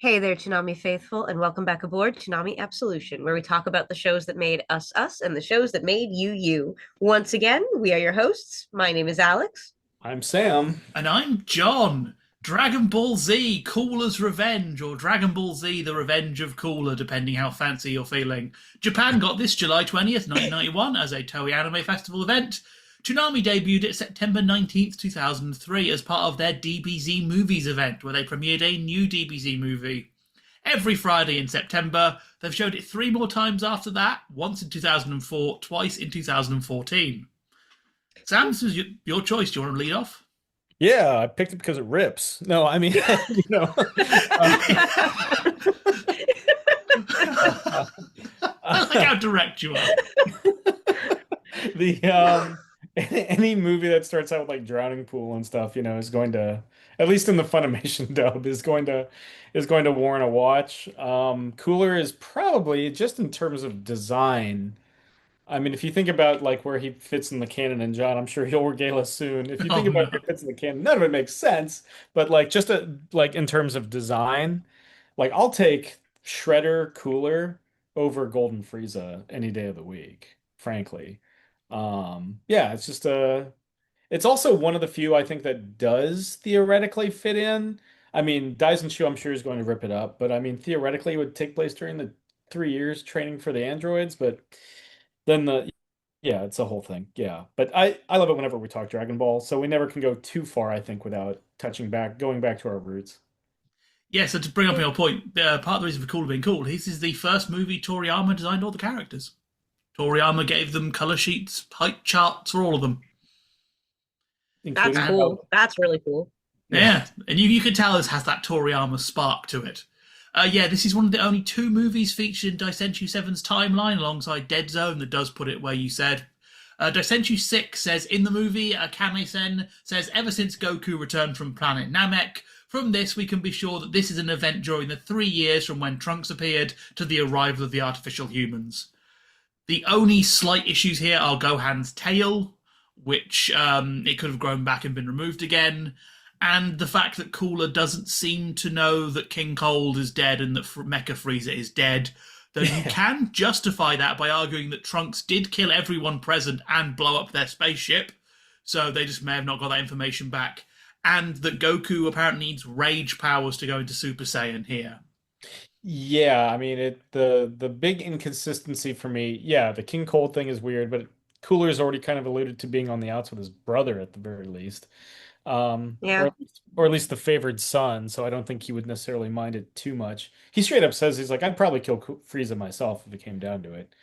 Hey there, Toonami faithful, and welcome back aboard Toonami Absolution, where we talk about the shows that made us us and the shows that made you you. Once again, we are your hosts. My name is Alyx. I'm Sam. And I'm John. Dragon Ball Z, Cooler's Revenge, or Dragon Ball Z, The Revenge of Cooler, depending how fancy you're feeling. Japan got this July 20th, 1991, as a Toei Anime Festival event. Toonami debuted it September 19th, 2003, as part of their DBZ Movies event, where they premiered a new DBZ movie. Every Friday in September, they've showed it 3 more times after that, once in 2004, twice in 2014. Sam, this is your choice. Do you want to lead off? Yeah, I picked it because it rips. No, I mean, you know, uh, I like how direct you are. the any movie that starts out with like drowning pool and stuff, is going to, at least in the Funimation dub, is going to warrant a watch. Cooler is probably just in terms of design. I mean, if you think about like where he fits in the canon, and John, I'm sure he'll regale us soon. If you Oh think about no. where he fits in the canon, none of it makes sense. But like like in terms of design, like I'll take Shredder Cooler over Golden Frieza any day of the week, frankly. Yeah, it's also one of the few I think that does theoretically fit in. I mean, Daisen I'm sure is going to rip it up, but I mean theoretically it would take place during the 3 years training for the androids, but then yeah, it's a whole thing. Yeah. But I love it whenever we talk Dragon Ball, so we never can go too far, I think, without going back to our roots. Yeah, so to bring up your point, part of the reason for Cooler being cool, this is the first movie Toriyama designed all the characters. Toriyama gave them color sheets, height charts for all of them. That's Including cool. That's really cool. yeah. Yeah, and you can tell this has that Toriyama spark to it. Yeah, this is one of the only two movies featured in Daisenshuu 7's timeline alongside Dead Zone that does put it where you said. Daisenshuu 6 says, in the movie, Kane-sen says, ever since Goku returned from planet Namek, from this we can be sure that this is an event during the 3 years from when Trunks appeared to the arrival of the artificial humans. The only slight issues here are Gohan's tail, which it could have grown back and been removed again, and the fact that Cooler doesn't seem to know that King Cold is dead and that Mecha Frieza is dead. Though you can justify that by arguing that Trunks did kill everyone present and blow up their spaceship, so they just may have not got that information back, and that Goku apparently needs rage powers to go into Super Saiyan here. Yeah, I mean the big inconsistency for me, yeah, the King Cold thing is weird, but Cooler's already kind of alluded to being on the outs with his brother at the very least. Yeah. Or at least the favored son, so I don't think he would necessarily mind it too much. He straight up says he's like, I'd probably kill Frieza myself if it came down to it.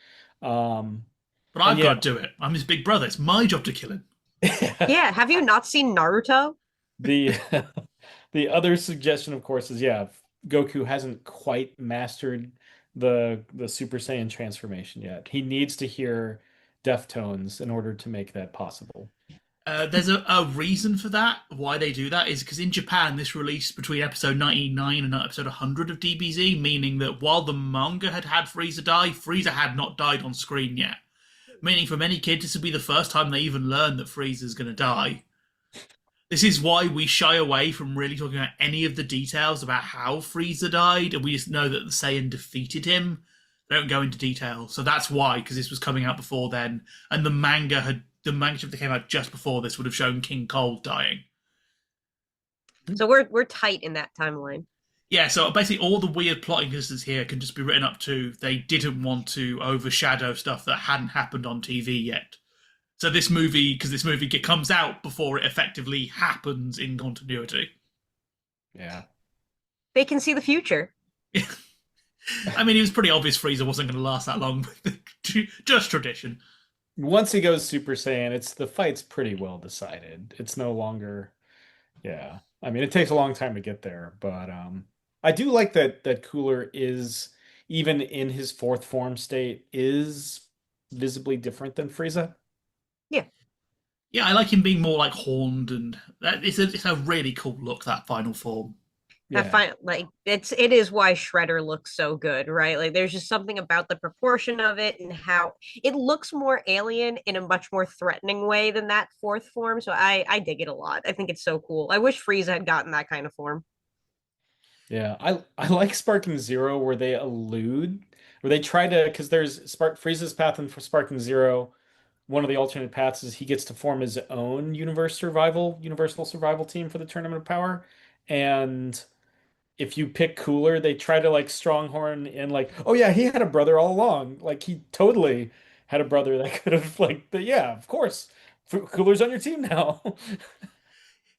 Um, But and I've yeah, got to do it. I'm his big brother. It's my job to kill him. Yeah. Have you not seen Naruto? the the other suggestion, of course, is yeah, Goku hasn't quite mastered the Super Saiyan transformation yet. He needs to hear Deftones in order to make that possible. There's a reason for that. Why they do that is because in Japan, this released between episode 99 and episode 100 of DBZ, meaning that while the manga had had Frieza die, Frieza had not died on screen yet. Meaning for many kids, this would be the first time they even learn that Frieza's going to die. This is why we shy away from really talking about any of the details about how Frieza died, and we just know that the Saiyan defeated him. They don't go into detail, so that's why, because this was coming out before then, and the manga that came out just before this would have shown King Cold dying. So we're tight in that timeline. Yeah, so basically all the weird plot inconsistencies here can just be written up to they didn't want to overshadow stuff that hadn't happened on TV yet. So this movie, because this movie comes out before it effectively happens in continuity. Yeah. They can see the future. I mean, it was pretty obvious Frieza wasn't going to last that long. Just tradition. Once he goes Super Saiyan, it's the fight's pretty well decided. It's no longer, yeah. I mean, it takes a long time to get there, but I do like that Cooler is even in his fourth form state is visibly different than Frieza. Yeah. Yeah, I like him being more like horned, and it's a really cool look, that final form. I Yeah. find like it is why Shredder looks so good, right? Like there's just something about the proportion of it and how it looks more alien in a much more threatening way than that fourth form. So I dig it a lot. I think it's so cool. I wish Frieza had gotten that kind of form. Yeah, I like Sparking Zero where they allude, where they try to, because there's Frieza's path and for Sparking Zero, one of the alternate paths is he gets to form his own universal survival team for the Tournament of Power. And if you pick Cooler, they try to like stronghorn in like, oh yeah, he had a brother all along. Like he totally had a brother that could have like, yeah, of course, Cooler's on your team now.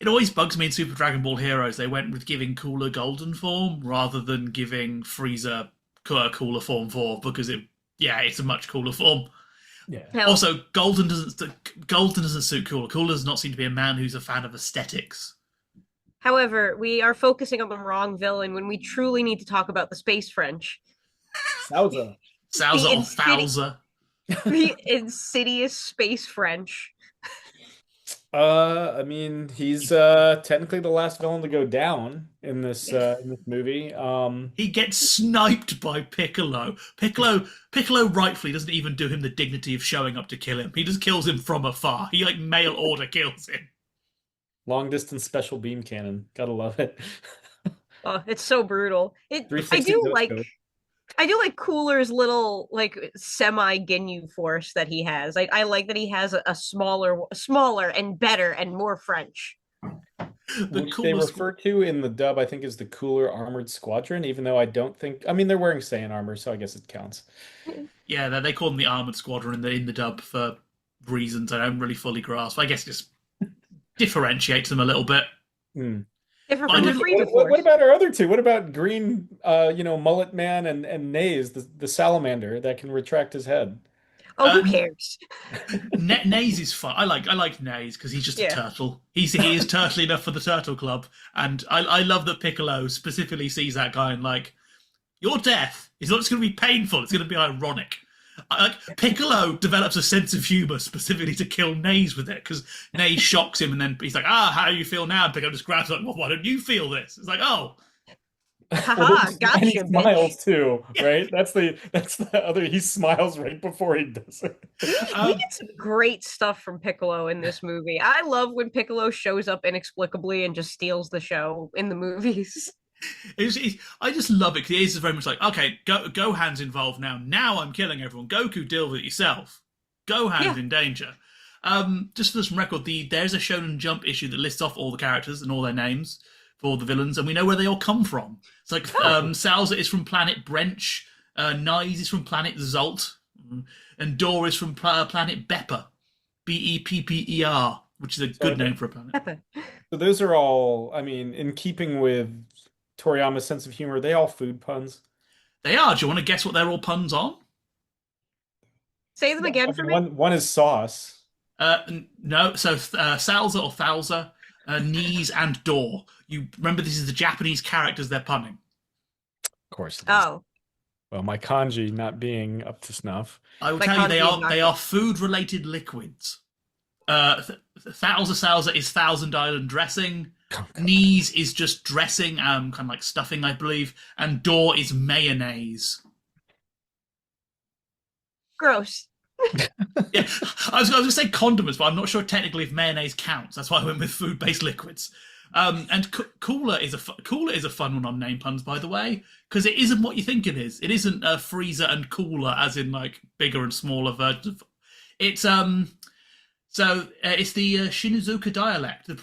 It always bugs me in Super Dragon Ball Heroes. They went with giving Cooler golden form rather than giving Frieza cooler form 4 because it's a much cooler form. Yeah. Also, golden doesn't suit Cooler. Cooler does not seem to be a man who's a fan of aesthetics. However, we are focusing on the wrong villain when we truly need to talk about the space French. Sauza. Sauza or Fauza. The insidious space French. I mean, he's technically the last villain to go down in this movie. He gets sniped by Piccolo. Piccolo rightfully doesn't even do him the dignity of showing up to kill him. He just kills him from afar. He like mail order kills him. Long distance special beam cannon. Gotta love it. Oh, it's so brutal. I do like Cooler's little like semi Ginyu force that he has. I like that he has a smaller and better and more French. Which they refer to in the dub, I think, is the Cooler Armored Squadron, even though I don't think, I mean, they're wearing Saiyan armor, so I guess it counts. Yeah, they call them the Armored Squadron in the dub for reasons I don't really fully grasp. I guess just differentiates them a little bit. What about our other two? What about Green, Mullet Man and Naze, the salamander that can retract his head? Oh, who cares? Naze is fun. I like Naze because he's just a turtle. He is turtle enough for the Turtle Club, and I love that Piccolo specifically sees that guy and like, your death is not just going to be painful; it's going to be ironic. Piccolo develops a sense of humor specifically to kill Naze with it because Naze shocks him and then he's like, how do you feel now? And Piccolo just grabs like, well, why don't you feel this? It's like, oh. Haha, gotcha. And he smiles too, right? That's the other. He smiles right before he does it. We get some great stuff from Piccolo in this movie. I love when Piccolo shows up inexplicably and just steals the show in the movies. I just love it because it is very much like, okay, Gohan's involved now. Now I'm killing everyone. Goku, deal with it yourself. Gohan's in danger. Just for some record, there's a Shonen Jump issue that lists off all the characters and all their names for the villains, and we know where they all come from. It's like Salza is from Planet Brench, Nyes is from Planet Zolt, and Dor is from Planet Bepper, Bepper, which is a good name for a planet. So those are all, I mean, in keeping with Toriyama's sense of humor, they all food puns. They are. Do you want to guess what they're all puns on? Say them again for me. One is sauce. No. So Salza or Thalza, Knees and Door. You remember this is the Japanese characters they're punning. Of course. Oh. Well, my kanji not being up to snuff. I will tell you they are food-related liquids. Thalza Salza is Thousand Island dressing. Knees is just dressing, kind of like stuffing, I believe, and Door is mayonnaise. Gross. Yeah, I was going to say condiments, but I'm not sure technically if mayonnaise counts. That's why I went with food-based liquids. And Cooler is a fun one on name puns, by the way, because it isn't what you think it is. It isn't Frieza and Cooler, as in like bigger and smaller versions of. It's it's the Shinazuka dialect. To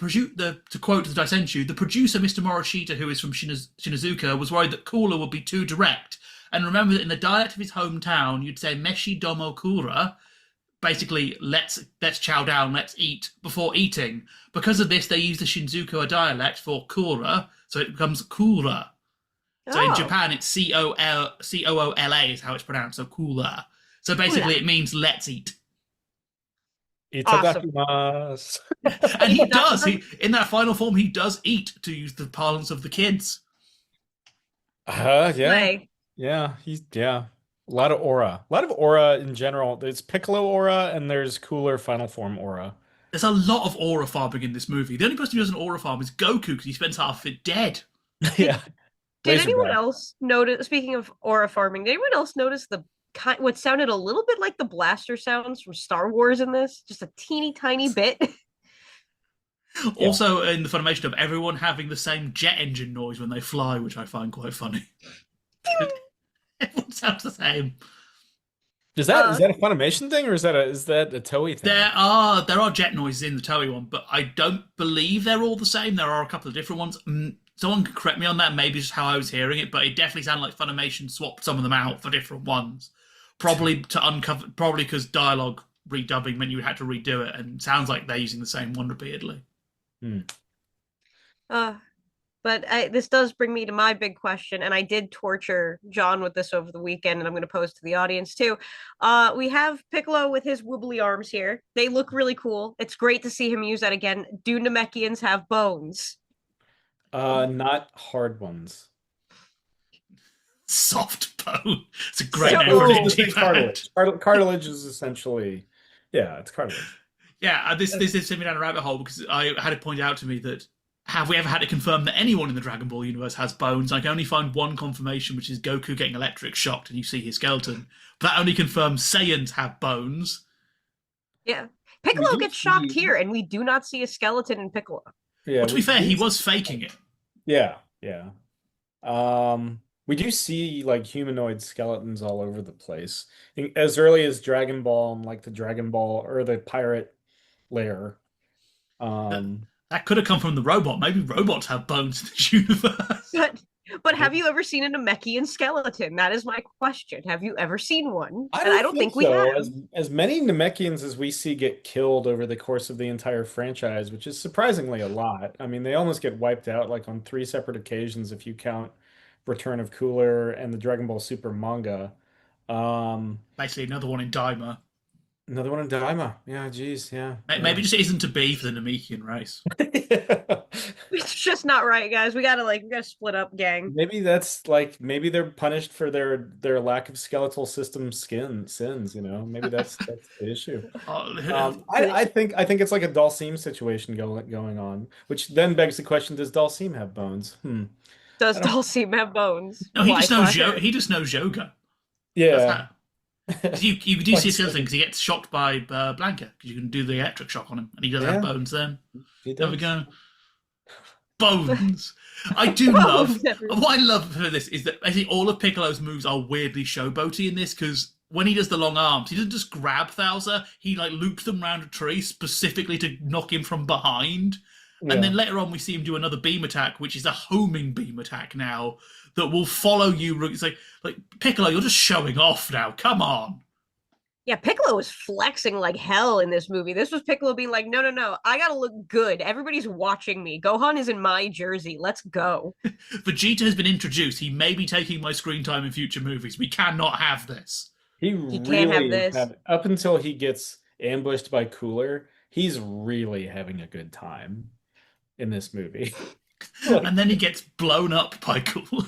quote the Daisenshu, the producer, Mr. Morishita, who is from Shinazuka, was worried that Cooler would be too direct. And remember that in the dialect of his hometown, you'd say Meshi Domo Kura, basically let's chow down, let's eat before eating. Because of this, they use the Shinjuku dialect for Kura, so it becomes Kura. So in Japan, it's Coola is how it's pronounced, so Kura. So basically, it means let's eat. Itadakimasu. And he does. In that final form, he does eat, to use the parlance of the kids. Yeah, a lot of aura in general. There's Piccolo aura and there's Cooler final form aura. There's a lot of aura farming in this movie. The only person who does an aura farm is Goku because he spends half of it dead. Yeah. Did anyone else notice? Speaking of aura farming, did anyone else notice what sounded a little bit like the blaster sounds from Star Wars in this? Just a teeny tiny bit. Yeah. Also, in the Funimation of everyone having the same jet engine noise when they fly, which I find quite funny. Everyone sounds the same. Is that a Funimation thing or is that a Toei thing? There are jet noises in the Toei one, but I don't believe they're all the same. There are a couple of different ones. Someone can correct me on that. Maybe just how I was hearing it, but it definitely sounded like Funimation swapped some of them out for different ones. Probably because dialogue redubbing meant you had to redo it, and it sounds like they're using the same one repeatedly. Hmm. But this does bring me to my big question, and I did torture John with this over the weekend, and I'm going to pose to the audience too. We have Piccolo with his wobbly arms here. They look really cool. It's great to see him use that again. Do Namekians have bones? Not hard ones. Soft bone. It's a great So name for an cool. indie Cartilage. Cartilage is essentially, yeah, it's cartilage. Yeah, this sent me down a rabbit hole because I had it pointed out to me that have we ever had it confirmed that anyone in the Dragon Ball universe has bones? I can only find one confirmation, which is Goku getting electric shocked and you see his skeleton. But that only confirms Saiyans have bones. Yeah. Piccolo gets shocked here, and we do not see a skeleton in Piccolo. Yeah. Well, to be fair, he was faking it. Yeah, yeah. We do see like humanoid skeletons all over the place. As early as Dragon Ball and like the Dragon Ball or the pirate lair. That could have come from the robot. Maybe robots have bones in this universe. But have you ever seen a Namekian skeleton? That is my question. Have you ever seen one? I don't think we so. have. As many Namekians as we see get killed over the course of the entire franchise, which is surprisingly a lot. I mean, they almost get wiped out like on 3 separate occasions if you count Return of Cooler and the Dragon Ball Super manga. Basically, another one in Daima. Another one in Daima. Yeah, geez, yeah. Maybe it just isn't to be for the Namekian race. It's just not right, guys. We gotta split up, gang. Maybe maybe they're punished for their lack of skeletal system sins, you know. Maybe that's the issue. I think it's like a Dalsim situation going on, which then begs the question: does Dalsim have bones? Does Dalsim have bones? No, he just knows yoga. Yeah. You do see a skeleton because he gets shocked by Blanca because you can do the electric shock on him, and he does have bones. Then there we go. Bones. I do love. What I love for this is that basically all of Piccolo's moves are weirdly showboaty in this because when he does the long arms, he doesn't just grab Thouser. He like loops them around a tree specifically to knock him from behind. Yeah. And then later on, we see him do another beam attack, which is a homing beam attack now that will follow you. It's like Piccolo, you're just showing off now. Come on. Yeah, Piccolo was flexing like hell in this movie. This was Piccolo being like, no, I gotta look good. Everybody's watching me. Gohan is in my jersey. Let's go. Vegeta has been introduced. He may be taking my screen time in future movies. We cannot have this. He really can't have this. Up until he gets ambushed by Cooler, he's really having a good time in this movie. And then he gets blown up by Cooler.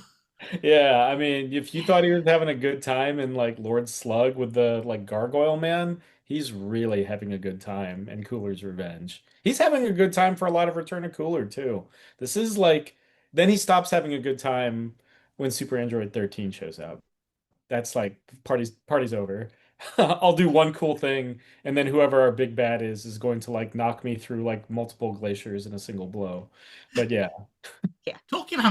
Yeah, I mean, if you thought he was having a good time in like Lord Slug with the like Gargoyle Man, he's really having a good time in Cooler's Revenge. He's having a good time for a lot of Return of Cooler too. This is like then he stops having a good time when Super Android 13 shows up. That's like party's over. I'll do one cool thing, and then whoever our big bad is going to like knock me through like multiple glaciers in a single blow. But yeah. Yeah. Talking of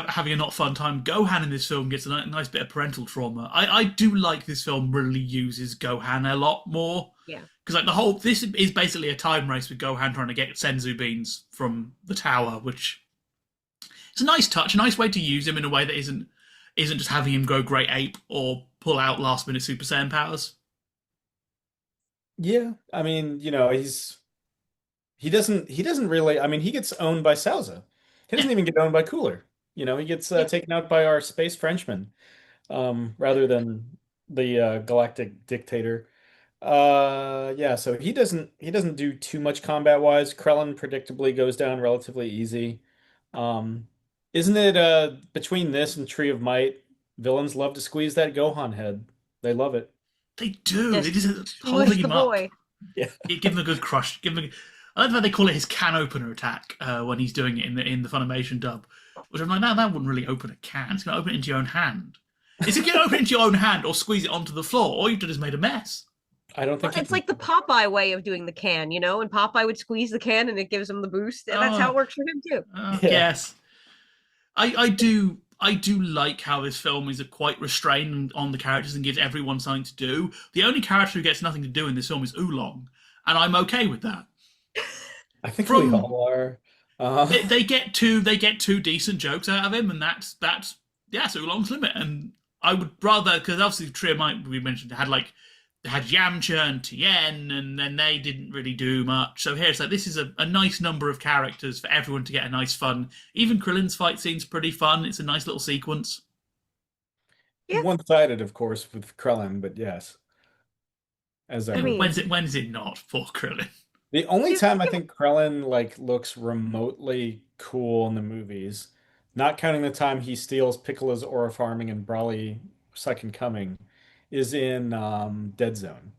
having a not fun time, Gohan in this film gets a nice bit of parental trauma. I do like this film really uses Gohan a lot more. Yeah. Because like this is basically a time race with Gohan trying to get Senzu Beans from the tower, which is a nice touch, a nice way to use him in a way that isn't just having him go Great Ape or pull out last minute Super Saiyan powers. Yeah, I mean, you know, he doesn't really. I mean, he gets owned by Salza. He doesn't even get owned by Cooler. You know, he gets taken out by our space Frenchman, rather than the galactic dictator. Yeah, so he doesn't do too much combat wise. Krillin predictably goes down relatively easy. Isn't it between this and Tree of Might, villains love to squeeze that Gohan head. They love it. They do. Yes. They just holding him up. Yeah. Give him a good crush. I like how they call it his can opener attack when he's doing it in the Funimation dub. Which I'm like, that wouldn't really open a can. It's going to open it into your own hand. Is it going to open it into your own hand or squeeze it onto the floor? All you've done is made a mess. I don't Well, think he it's can. like the Popeye way of doing the can, you know? And Popeye would squeeze the can and it gives him the boost. And that's how Oh, it works for him too. Yeah. yes. I do like how this film is quite restrained on the characters and gives everyone something to do. The only character who gets nothing to do in this film is Oolong, and I'm okay with that. I think we From all are. they get two decent jokes out of him, and that's Oolong's limit. And I would rather, because obviously the trio might we mentioned they had Yamcha and Tien, and then they didn't really do much. So here it's like this is a nice number of characters for everyone to get a nice fun. Even Krillin's fight scene's pretty fun. It's a nice little sequence. Yeah. One-sided, of course, with Krillin, but yes, as I ever. mean, When's it not for Krillin? The only give, time I give, think Krillin like looks remotely cool in the movies, not counting the time he steals Piccolo's aura farming and Brawley Second Coming, is in Dead Zone.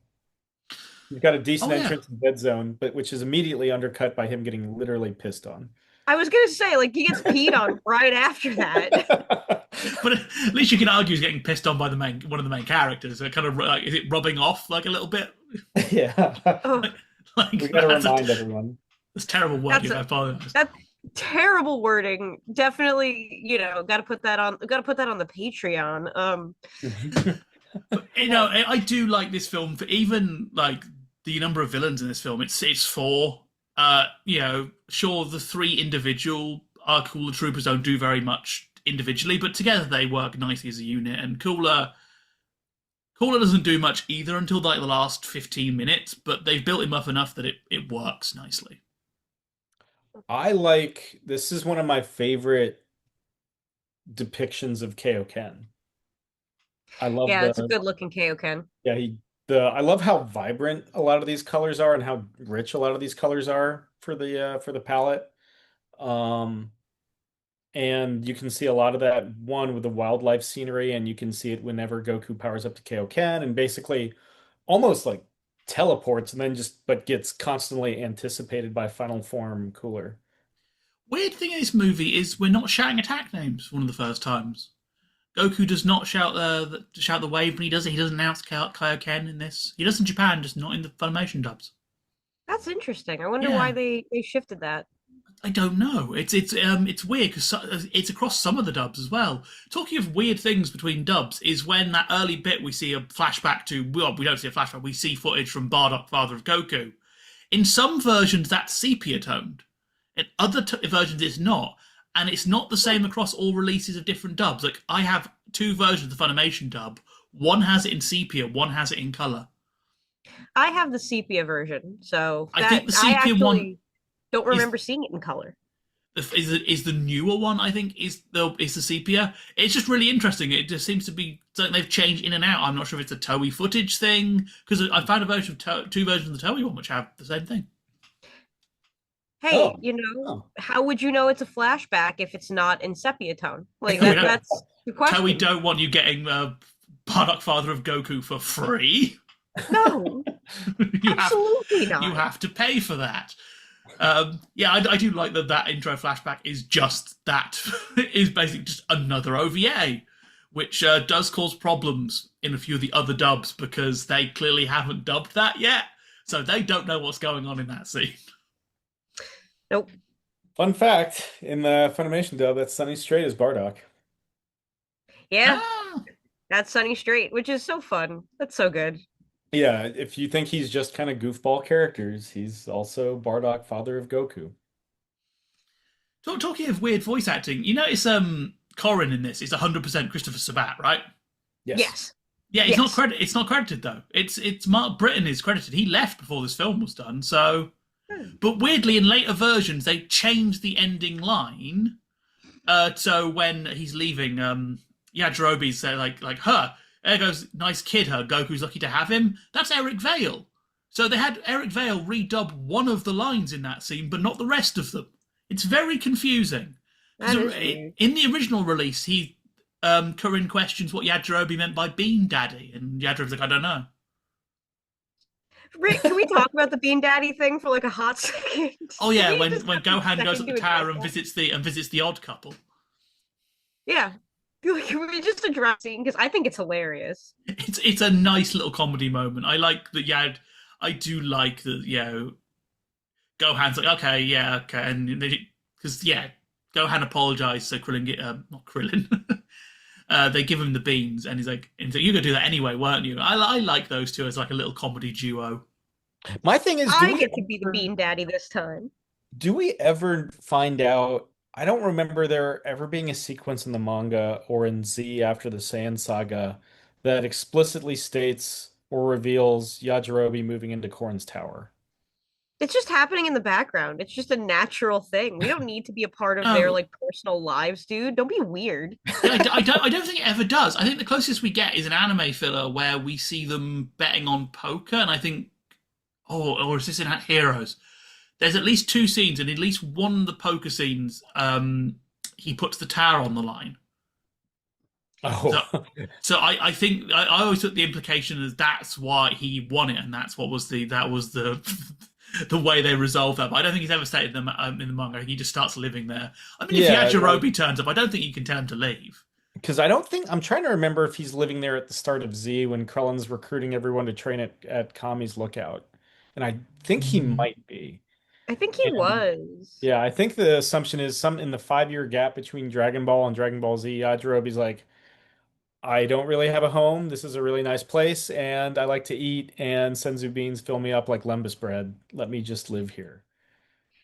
He's got a decent Oh yeah. entrance in Dead Zone, but which is immediately undercut by him getting literally pissed on. I was gonna say, like, he gets peed on right after that. But at least you can argue he's getting pissed on by one of the main characters. So kind of like, is it rubbing off like a little bit? Yeah. Oh, We got to remind everyone. That's terrible wording. I apologize. that's terrible wording. Definitely, got to put that on. Got to put that on the Patreon. I do like this film for even like the number of villains in this film. It's four. Sure, the three individual Cooler troopers don't do very much individually, but together they work nicely as a unit. And Cooler doesn't do much either until like the last 15 minutes, but they've built him up enough that it works nicely. This is one of my favorite depictions of Kaioken. I love Yeah, it's a good looking Kaioken. yeah, I love how vibrant a lot of these colors are and how rich a lot of these colors are for the palette. And you can see a lot of that one with the wildlife scenery, and you can see it whenever Goku powers up to Kaioken and basically almost like teleports and then but gets constantly anticipated by Final Form Cooler. Weird thing in this movie is we're not shouting attack names for one of the first times. Goku does not shout the wave when he does it. He doesn't announce Kaioken in this. He does in Japan, just not in the Funimation dubs. That's interesting. I wonder Yeah. why they shifted that. I don't know. It's weird because it's across some of the dubs as well. Talking of weird things between dubs is when that early bit we see a flashback to. Well, we don't see a flashback. We see footage from Bardock, father of Goku. In some versions, that's sepia toned. In other versions, it's not, and it's not the same across all releases of different dubs. Like I have two versions of the Funimation dub. One has it in sepia. One has it in color. I have the sepia version, so I think the sepia one. Don't remember seeing it in color. Is the newer one? I think is the sepia. It's just really interesting. It just seems to be something they've changed in and out. I'm not sure if it's a Toei footage thing because I found a version of two versions of the Toei one which have the same thing. Hey, how would you know it's a flashback if it's not in sepia tone? Like that's the question. Toei don't want you getting Bardock, father of Goku, for free. No, absolutely not. You have to pay for that. I do like that intro flashback is just that. Is basically just another OVA, which does cause problems in a few of the other dubs because they clearly haven't dubbed that yet, so they don't know what's going on in that scene. Nope. Fun fact, in the Funimation dub, that's Sunny Straight as Bardock. Yeah, that's Sunny Straight, which is so fun. That's so good. Yeah, if you think he's just kind of goofball characters, he's also Bardock, father of Goku. Talking of weird voice acting, you notice Corrin in this is 100% Christopher Sabat, right? Yes. Yeah, it's not credited though. It's Mark Britton is credited. He left before this film was done, so. But weirdly, in later versions, they changed the ending line. So when he's leaving, Yajirobe's like her. There goes, nice kid, her. Goku's lucky to have him. That's Eric Vale. So they had Eric Vale redub one of the lines in that scene, but not the rest of them. It's very confusing. In the original release, Corrin questions what Yajirobe meant by Bean Daddy, and Yajirobe's like, I don't know. Rick, can we talk about the Bean Daddy thing for like a hot second? Oh yeah, when Gohan goes up the tower and visits the odd couple. Yeah. Can we just address it? Because I think it's hilarious. It's a nice little comedy moment. I like that. Yeah, I do like that. Gohan's like, okay, yeah, okay, and because Gohan apologized, so Krillin not Krillin. They give him the beans, and he's like, "You're gonna do that anyway, weren't you?" I like those two as like a little comedy duo. My thing is, I get to be the bean daddy this time. do we ever find out? I don't remember there ever being a sequence in the manga or in Z after the Saiyan saga that explicitly states or reveals Yajirobe moving into Korn's tower. It's just happening in the background. It's just a natural thing. We don't need to be a part of their Oh, like personal lives, dude. Don't be weird. I don't think it ever does. I think the closest we get is an anime filler where we see them betting on poker, and I think, or is this in Heroes? There's at least two scenes, and at least one of the poker scenes, he puts the tower on the line. Oh, So I think I always took the implication as that's why he won it, and that was the the way they resolved that. But I don't think he's ever stated in the manga. He just starts living there. I mean, if Yajirobe turns up, I don't think you can tell him to leave. because I don't think I'm trying to remember if he's living there at the start of Z when Krillin's recruiting everyone to train at Kami's lookout, and I think he might be. I think he And was. yeah, I think the assumption is some in the 5 year gap between Dragon Ball and Dragon Ball Z, Yajirobe's like, I don't really have a home. This is a really nice place, and I like to eat, and Senzu beans fill me up like lembas bread. Let me just live here.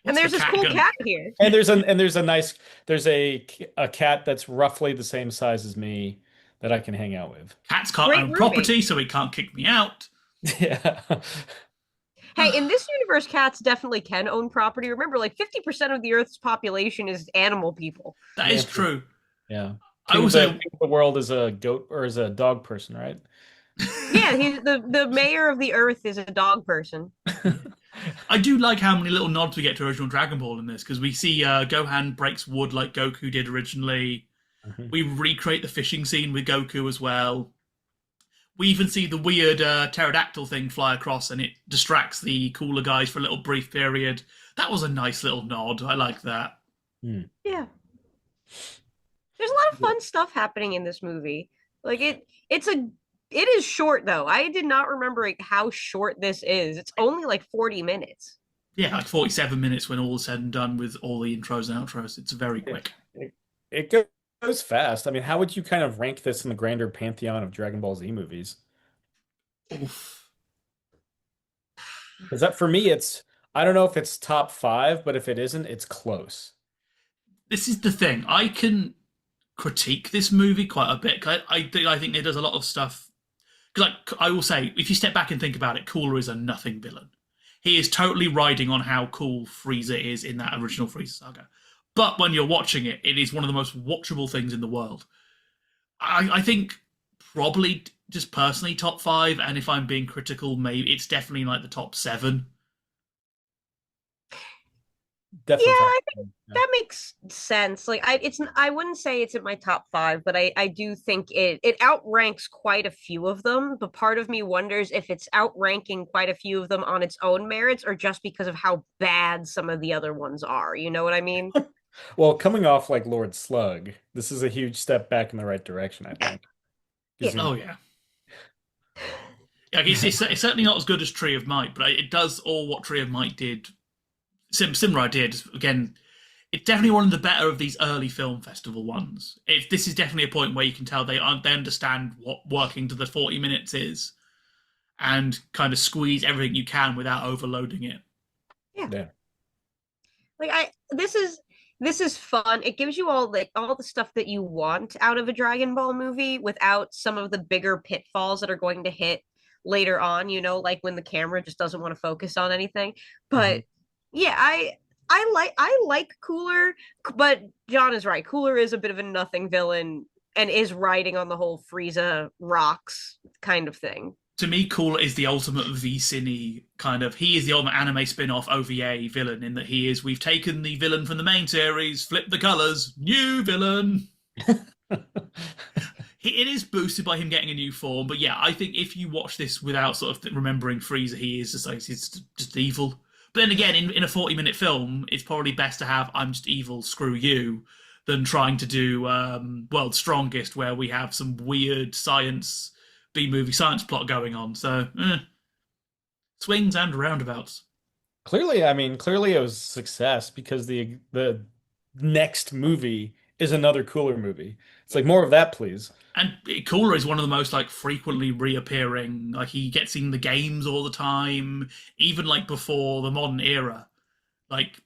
And What's there's the this cat cool gonna? cat here. And there's a cat that's roughly the same size as me that I can hang out with. Cats can't Great own roommate. property, so he can't kick me out. Yeah. Hey, in this universe, cats definitely can own property. Remember, like 50% of the Earth's population is animal people. That is true. Yeah. I King of also the world is a goat or is a dog person, right? Yeah, he's the mayor of the Earth is a dog person. I do like how many little nods we get to original Dragon Ball in this because we see Gohan breaks wood like Goku did originally. Mhm. We recreate the fishing scene with Goku as well. We even see the weird pterodactyl thing fly across and it distracts the cooler guys for a little brief period. That was a nice little nod. I like that. Yeah. There's a lot of fun stuff happening in this movie. Like it is short though. I did not remember how short this is. It's only like 40 minutes. Yeah, like 47 minutes when all is said and done with all the intros and outros. It's very quick. It goes fast. I mean, how would you kind of rank this in the grander pantheon of Dragon Ball Z movies? Oof. Because that for me, I don't know if it's top five, but if it isn't, it's close. This is the thing. I can critique this movie quite a bit. I think it does a lot of stuff. Because I will say, if you step back and think about it, Cooler is a nothing villain. He is totally riding on how cool Frieza is in that original Frieza saga. But when you're watching it, it is one of the most watchable things in the world. I think probably just personally top five, and if I'm being critical, maybe it's definitely like the top seven. Definitely. Yeah, I think that makes sense. Like I wouldn't say it's in my top five, but I do think it outranks quite a few of them. But part of me wonders if it's outranking quite a few of them on its own merits or just because of how bad some of the other ones are. You know what I mean? Well, coming off like Lord Slug, this is a huge step back in the right direction, I think. Yeah. Oh yeah. Yeah, it's certainly not as good as Tree of Might, but it does all what Tree of Might did. Similar idea. Just, again, it's definitely one of the better of these early film festival ones. This is definitely a point where you can tell they understand what working to the 40 minutes is, and kind of squeeze everything you can without overloading it. Yeah. Like this is fun. It gives you all the stuff that you want out of a Dragon Ball movie without some of the bigger pitfalls that are going to hit later on, like when the camera just doesn't want to focus on anything. But yeah, I like Cooler, but John is right. Cooler is a bit of a nothing villain and is riding on the whole Frieza rocks kind of thing. To me, Cooler is the ultimate V-Cine kind of. He is the ultimate anime spin-off OVA villain in that we've taken the villain from the main series, flipped the colors, new villain. It is boosted by him getting a new form, but yeah, I think if you watch this without sort of remembering Frieza, he is just evil. But then again, in a 40-minute film, it's probably best to have I'm just evil, screw you. than trying to do World's Strongest, where we have some weird science B-movie science plot going on. So, swings and roundabouts. Clearly, I mean, clearly it was a success because the next movie is another Cooler movie. It's like more of that, please. And Cooler is one of the most like frequently reappearing. Like he gets in the games all the time, even like before the modern era. Like,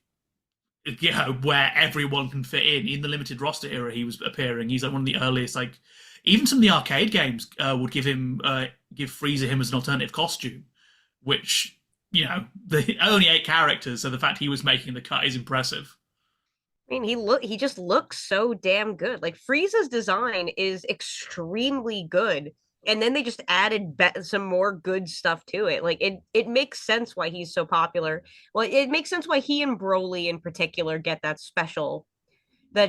where everyone can fit in. In the limited roster era, he was appearing. He's like one of the earliest. Like, even some of the arcade games would give Frieza him as an alternative costume, which the only 8 characters. So the fact he was making the cut is impressive. I mean, he just looks so damn good. Like Frieza's design is extremely good, and then they just added some more good stuff to it. Like it makes sense why he's so popular. Well, it makes sense why he and Broly in particular get that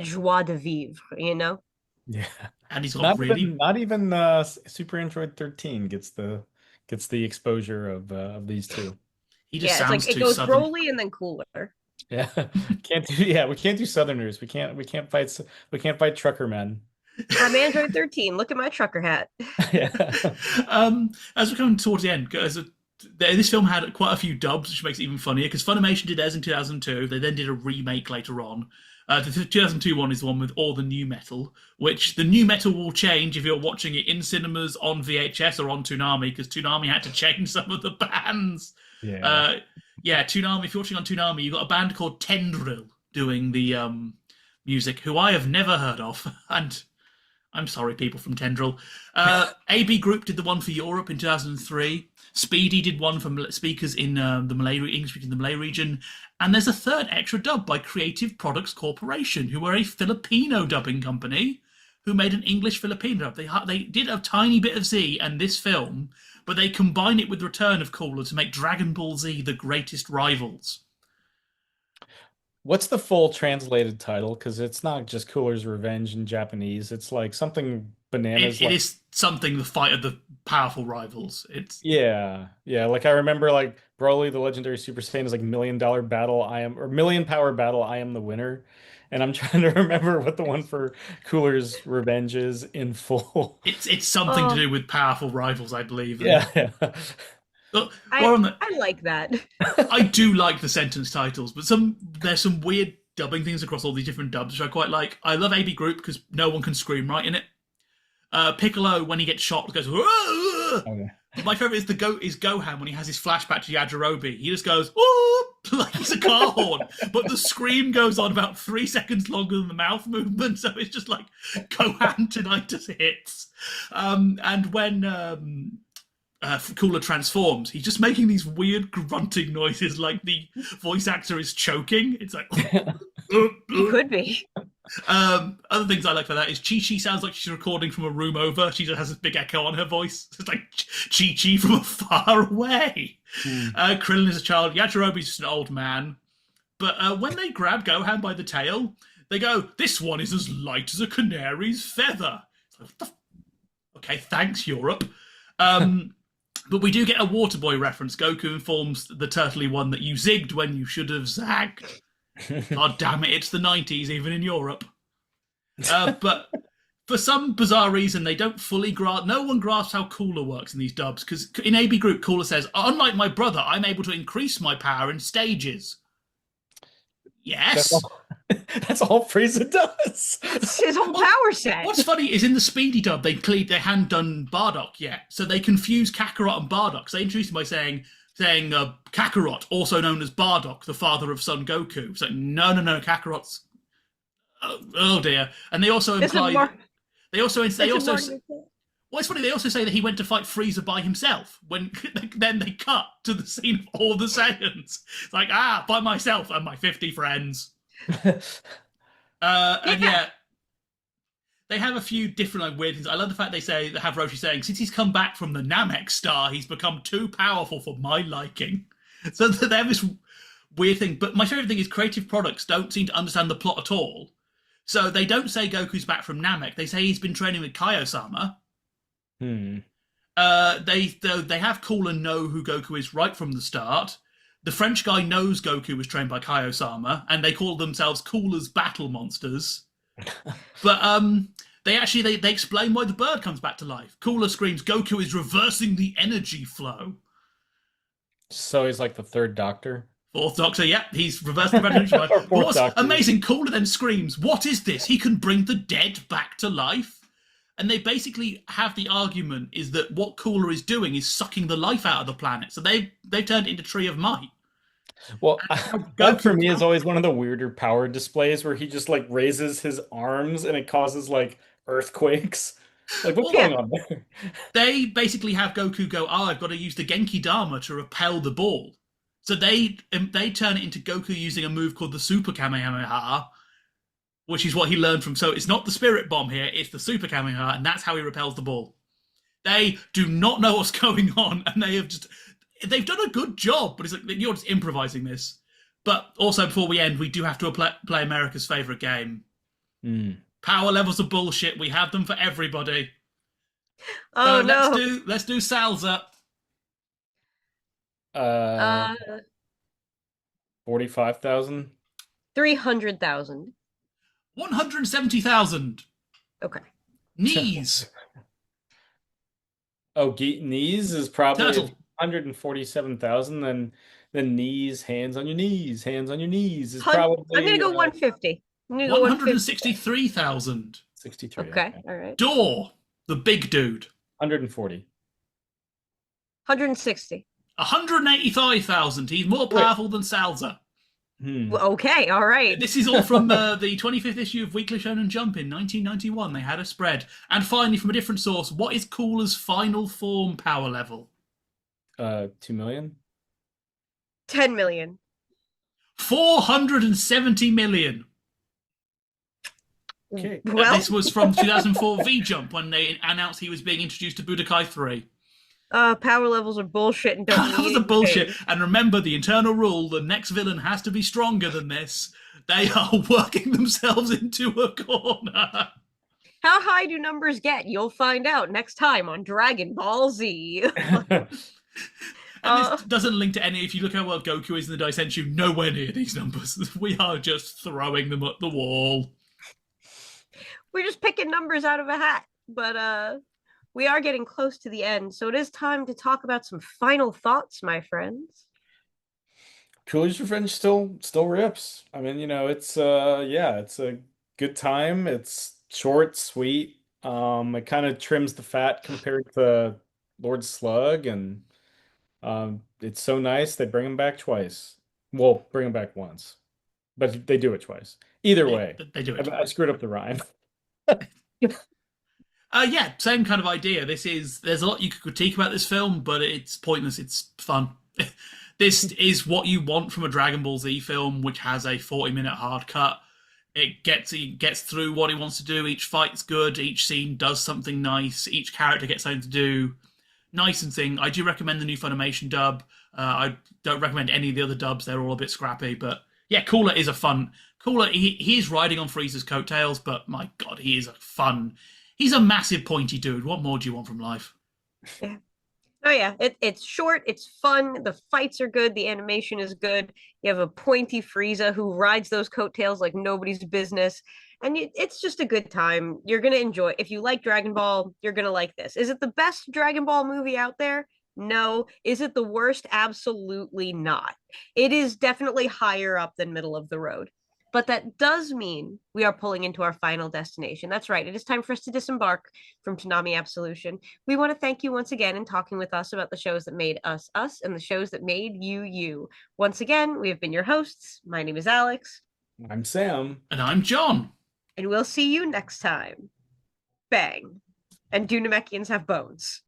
joie de vivre. Yeah, and he's got not even Super Android 13 gets the exposure of these two. He just sounds like it goes southern. Broly and then Cooler. Yeah, we can't do Southerners. We can't fight trucker men. I'm Android 13. Look at my trucker hat. Yeah. As we're coming towards the end, this film had quite a few dubs, which makes it even funnier because Funimation did theirs in 2002. They then did a remake later on. The 2002 one is the one with all the new metal, which the new metal will change if you're watching it in cinemas, on VHS, or on Toonami, because Toonami had to change some of the bands. Yeah. Toonami. If you're watching on Toonami, you've got a band called Tendril doing the music, who I have never heard of, and I'm sorry, people from Tendril. AB Group did the one for Europe in 2003. Speedy did one for speakers in English speaking the Malay region, and there's a third extra dub by Creative Products Corporation, who are a Filipino dubbing company who made an English Filipino dub. They did a tiny bit of Z and this film, but they combine it with Return of Cooler to make Dragon Ball Z The Greatest Rivals. What's the full translated title? Because it's not just Cooler's Revenge in Japanese. It's like something bananas. It is something, the fight of the powerful rivals. It's Like I remember, like Broly, the legendary Super Saiyan, is like $1 million battle. Million power battle. I am the winner. And I'm trying to remember what the one for Cooler's Revenge is in full. It's something to do with powerful rivals, I believe. Yeah. I like that. I do like the sentence titles, but there's some weird dubbing things across all these different dubs, which I quite like. I love AB Group because no one can scream right in it. Piccolo, when he gets shot, goes, okay. My favorite is Gohan when he has his flashback to Yajirobe. He just goes, oh, like he's a car horn, but the scream goes on about 3 seconds longer than the mouth movement, so it's just like Gohan tinnitus hits. And when Cooler transforms, he's just making these weird grunting noises like the voice actor is choking. It's like He could be. Other things I like for that is Chi-Chi sounds like she's recording from a room over. She just has this big echo on her voice. It's like Chi-Chi from far away. Krillin is a child. Yajirobe's just an old man. But when they grab Gohan by the tail, they go, "This one is as light as a canary's feather." It's like, what the okay, thanks, Europe. But we do get a Waterboy reference. Goku informs the turtly one that you zigged when you should have zagged. God damn it, it's the 90s, even in Europe. But for some bizarre reason, they don't fully grasp. No one grasps how Cooler works in these dubs, because in AB Group, Cooler says, "Unlike my brother, I'm able to increase my power in stages." Yes. That's all Frieza does. It's his whole power set. What's funny is in the Speedy dub, they hadn't done Bardock yet, so they confuse Kakarot and Bardock. So they introduced him by saying Kakarot, also known as Bardock, the father of Son Goku. It's like, no, Kakarot's... Oh dear. And they also imply... Well, it's funny, they also say that he went to fight Frieza by himself, when then they cut to the scene of all the Saiyans. It's like, by myself and my 50 friends. And yeah, they have a few different weird things. I love the fact they have Roshi saying, since he's come back from the Namek star, he's become too powerful for my liking. So they have this weird thing. But my favorite thing is Creative Products don't seem to understand the plot at all. So they don't say Goku's back from Namek. They say he's been training with Kaio-sama. They have Cooler know who Goku is right from the start. The French guy knows Goku was trained by Kaio-sama, and they call themselves Cooler's Battle Monsters. But they explain why the bird comes back to life. Cooler screams, "Goku is reversing the energy flow." So he's like the third Doctor. Fourth Doctor, yep, he's reversing the energy flow. Or But fourth what's Doctor. amazing, Cooler then screams, "What is this? He can bring the dead back to life." And they basically have the argument is that what Cooler is doing is sucking the life out of the planet. So they've turned it into Tree of Might. Well, that for Goku me is always one of the weirder power displays where he just like raises his arms and it causes like earthquakes. Like what's Well, going on there? they basically have Goku go, "Oh, I've got to use the Genki Dama to repel the ball." So they turn it into Goku using a move called the Super Kamehameha, which is what he learned from. So it's not the Spirit Bomb here; it's the Super Kamehameha, and that's how he repels the ball. They do not know what's going on, and they've done a good job, but it's like you're just improvising this. But also, before we end, we do have to play America's favorite game. Mm. Power levels of bullshit. We have them for everybody. Oh So no. let's do Salsa. 45,000. 300,000. 170,000. Okay. Knees. Oh, knees is probably Turtle. 147,000. Then knees, hands on your knees, hands on your knees is probably. I'm gonna go 150. I'm gonna go 163,000. 63. Okay, all right. Door. The big dude. 140. 160. 185,000. He's more powerful than Salza. Okay, all right. This is all from the 25th issue of Weekly Shonen Jump in 1991. They had a spread. And finally, from a different source, what is Cooler's final form power level? 2 million. 10 million. 470 million. Okay. Well, This was from 2004 V Jump when they announced he was being introduced to Budokai 3. Power levels are bullshit and don't That was a bullshit. And remember the internal rule: the next villain has to be stronger than this. They are working themselves into a corner. How high do numbers get? You'll find out next time on Dragon Ball Z. And this doesn't link to any. If you look how well Goku is in the Daisenshu, nowhere near these numbers. We are just throwing them at the wall. We're just picking numbers out of a hat. But we are getting close to the end, so it is time to talk about some final thoughts, my friends. Cooler's Revenge still rips. I mean, it's it's a good time. It's short, sweet. It kind of trims the fat compared to Lord Slug, and it's so nice they bring him back twice. Well, bring him back once, but they do it twice. Either way, they do it. I screwed up the rhyme. Yeah, same kind of idea. There's a lot you could critique about this film, but it's pointless. It's fun. This is what you want from a Dragon Ball Z film, which has a 40-minute hard cut. He gets through what he wants to do. Each fight's good. Each scene does something nice. Each character gets something to do. Nice and thing. I do recommend the new Funimation dub. I don't recommend any of the other dubs. They're all a bit scrappy. But yeah, Cooler is a fun... Cooler, he's riding on Frieza's coattails, but my God, he is a fun... He's a massive pointy dude. What more do you want from life? Yeah. Oh yeah, it's short, it's fun, the fights are good, the animation is good. You have a pointy Frieza who rides those coattails like nobody's business, and it's just a good time. You're gonna enjoy. If you like Dragon Ball, you're gonna like this. Is it the best Dragon Ball movie out there? No. Is it the worst? Absolutely not. It is definitely higher up than middle of the road. But that does mean we are pulling into our final destination. That's right. It is time for us to disembark from Toonami Absolution. We want to thank you once again in talking with us about the shows that made us us and the shows that made you you. Once again, we have been your hosts. My name is Alyx. I'm Sam. And I'm John. And we'll see you next time. Bang. And do Namekians have bones?